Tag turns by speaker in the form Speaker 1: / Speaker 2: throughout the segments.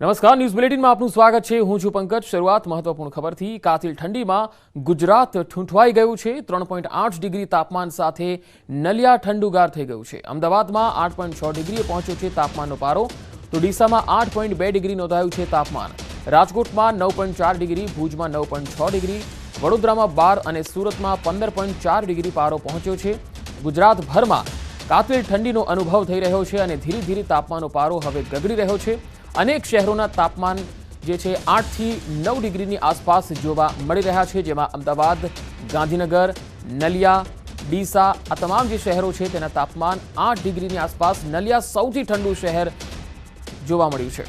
Speaker 1: નમસ્કાર, ન્યૂઝ બુલેટિનમાં આપનું સ્વાગત છે। હું છું પંકજ। શરૂઆત મહત્વપૂર્ણ ખબરથી। કાતિલ ઠંડીમાં ગુજરાત ઠૂંઠવાઈ ગયું છે। 3.8 ડિગ્રી તાપમાન સાથે નલિયા ઠંડુગાર થઈ ગયું છે। અમદાવાદમાં 8.6 ડિગ્રીએ પહોંચ્યો છે તાપમાનનો પારો, તો ડીસામાં 8.2 ડિગ્રી નોંધાયું છે તાપમાન। રાજકોટમાં 9.4 ડિગ્રી, ભુજમાં 9.6 ડિગ્રી, વડોદરામાં 12 અને સુરતમાં 15.4 ડિગ્રી પારો પહોંચ્યો છે। ગુજરાતભરમાં કાતિલ ઠંડીનો અનુભવ થઈ રહ્યો છે અને ધીરે ધીરે તાપમાનનો પારો હવે ગગડી રહ્યો છે। अनेक शहरों तापमान जे 8 થી 9 डिग्री आसपास जोवा मळी रह्या छे, जेमां अमदावाद, गांधीनगर, नलिया, डीसा आ तमाम जे शहरों छे तेना तापमान 8 डिग्री आसपास। नलिया सौथी ठंडू शहर जोवा मळ्युं छे।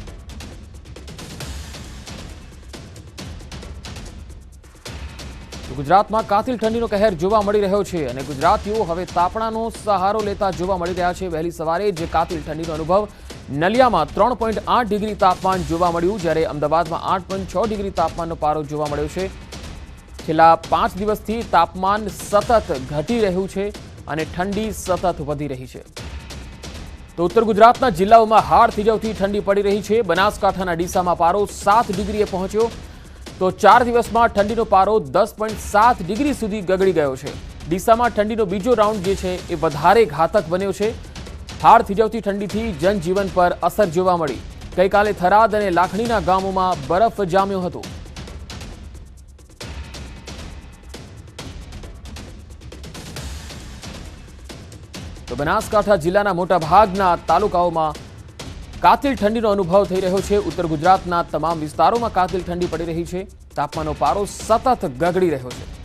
Speaker 1: गुजरात में कातिल ठंडीनो कहर जोवा मळी रह्यो छे अने गुजरातीओ हवे तापणानो सहारो लेता जोवा मळी रह्या छे। वहेली सवारे जे कातिल ठंडीनो अनुभव नलियाમાં 3.8 ડિગ્રી તાપમાન જોવા મળ્યું, જ્યારે અમદાવાદમાં 8.6 ડિગ્રી તાપમાનનો પારો જોવા મળ્યો છે। છેલ્લા 5 દિવસથી તાપમાન સતત ઘટી રહ્યું છે અને ઠંડી સતત વધી રહી છે। તો ઉત્તર ગુજરાતના જિલ્લાઓમાં હાડ થીજવતી ઠંડી પડી રહી છે। બનાસકાંઠાના ડીસામાં પારો 7 ડિગ્રીએ પહોંચ્યો, તો 4 દિવસમાં ઠંડીનો પારો 10.7 ડિગ્રી સુધી ગગડી ગયો છે। ડીસામાં ઠંડીનો બીજો રાઉન્ડ જે છે એ વધારે ઘાતક બન્યો છે। हाड़ थीजवती ठंडी थी जनजीवन पर असर जोवा मळी। गई काले थराद अने लाखणीना गामोमां बरफ जाम्यो हतो। तो बनासकांठा जिल्लाना मोटा भागना तालुकाओमां कातिल ठंडीनो अनुभव थई रह्यो छे। उत्तर गुजरातना तमाम विस्तारोमां कातिल ठंडी पड़ी रही छे। तापमाननो पारो सतत गगड़ी रह्यो छे।